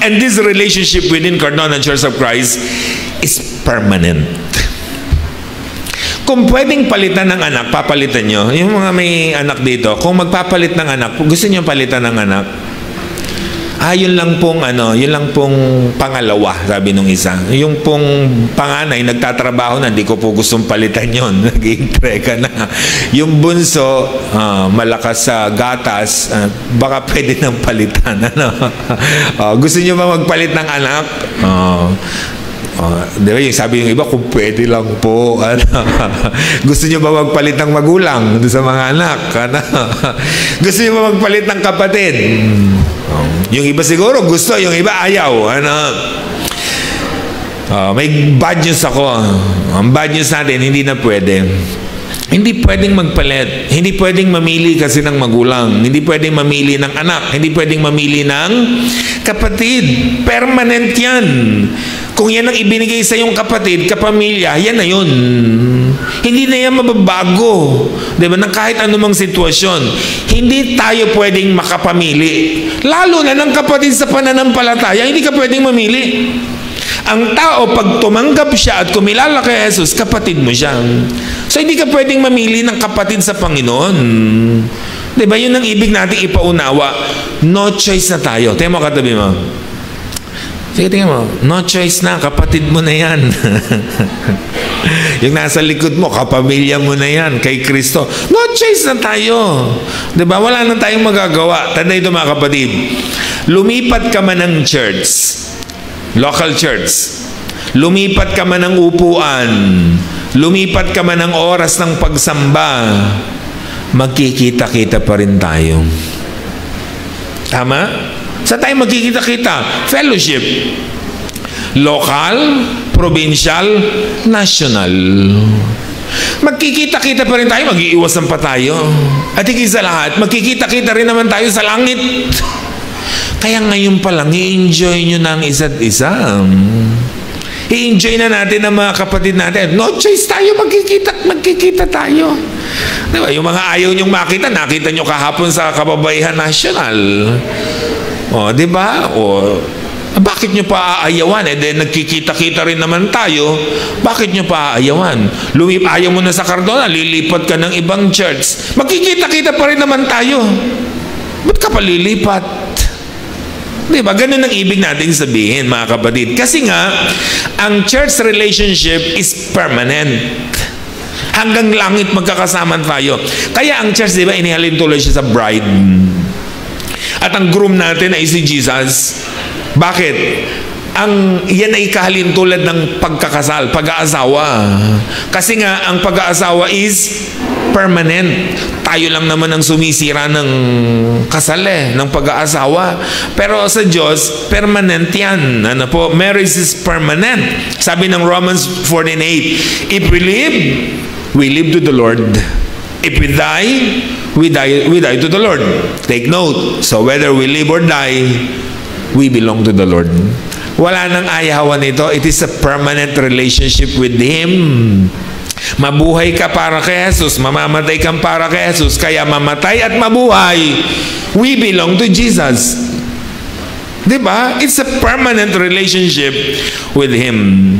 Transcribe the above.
And this relationship within Cardona Church of Christ is permanent. Kung pwedeng palitan ng anak, papalitan nyo. Yung mga may anak dito, kung magpapalit ng anak, gusto nyo palitan ng anak? Yun lang pong pangalawa, sabi nung isa. Yung pong panganay, nagtatrabaho na, hindi ko po gustong palitan yun. Nag-i-entrega na. Yung bunso, malakas sa gatas, baka pwede nang palitan. Ano? Gusto nyo ba magpalit ng anak? Di ba, yung sabi yung iba, kung pwede lang po. Ano? Gusto nyo ba magpalit ng magulang sa mga anak? Ano? Gusto nyo ba magpalit ng kapatid? Yung iba siguro gusto, yung iba ayaw. Ano? May bad news ako. Ang bad news natin, hindi na pwede. Hindi pwedeng magpalit. Hindi pwedeng mamili kasi ng magulang. Hindi pwedeng mamili ng anak. Hindi pwedeng mamili ng kapatid. Permanent yan. Kung yan ang ibinigay sa iyong kapatid, kapamilya, yan na yun. Hindi na yan mababago. Diba? Nang kahit anumang sitwasyon. Hindi tayo pwedeng makapamili. Lalo na ng kapatid sa pananampalataya, hindi ka pwedeng mamili. Ang tao, pag tumanggap siya at kumilala kay Jesus, kapatid mo siya. So, hindi ka pwedeng mamili ng kapatid sa Panginoon. Diba? Yun ang ibig natin ipaunawa. No choice na tayo. Tingnan mo katabi mo. Sige, tingnan mo. No choice na. Kapatid mo na yan. Yung nasa likod mo, kapamilya mo na yan. Kay Kristo. No choice na tayo. Diba? Wala na tayong magagawa. Tanda ito mga kapatid. Lumipat ka man ng church. Local church. Lumipat ka man ng upuan. Lumipat ka man ng oras ng pagsamba. Magkikita-kita pa rin tayo. Tama? Sa tayo magkikita-kita? Fellowship. Local, provincial, national. Magkikita-kita pa rin tayo, mag-iiwasan pa tayo. At higit sa lahat, magkikita-kita rin naman tayo sa langit. Kaya ngayon pa lang, i-enjoy nyo na ang isa't isa. I-enjoy na natin ang mga kapatid natin. No choice tayo, magkikita tayo. Diba? Yung mga ayaw nyong makita, nakita nyo kahapon sa Kababayhan National. Diba? Bakit nyo pa aayawan? Then nagkikita-kita rin naman tayo. Bakit nyo pa aayawan? Ayaw mo na sa Cardona, lilipat ka ng ibang church. Magkikita-kita pa rin naman tayo. Ba't ka pa lilipat? Diba? Ganun ang ibig natin sabihin, mga kapatid. Kasi nga, ang church relationship is permanent. Hanggang langit magkakasama tayo. Kaya ang church, diba, inihalin tuloy siya sa bride. At ang groom natin ay si Jesus. Bakit? Yan ay kahalin tulad ng pagkakasal, pag-aasawa. Kasi nga, ang pag-aasawa is permanent. Tayo lang naman ang sumisira ng kasal ng pag-aasawa. Pero sa Diyos, permanent yan. Ano po? Marriage is permanent. Sabi ng Romans 14:8, if we live to the Lord. If we die, we die to the Lord. Take note. So whether we live or die, we belong to the Lord. Wala nang ayawan ito. It is a permanent relationship with Him. Mabuhay ka para kay Jesus, mamamatay kang para kay Jesus. Kaya mamatay at mabuhay, we belong to Jesus. Diba? It's a permanent relationship with Him.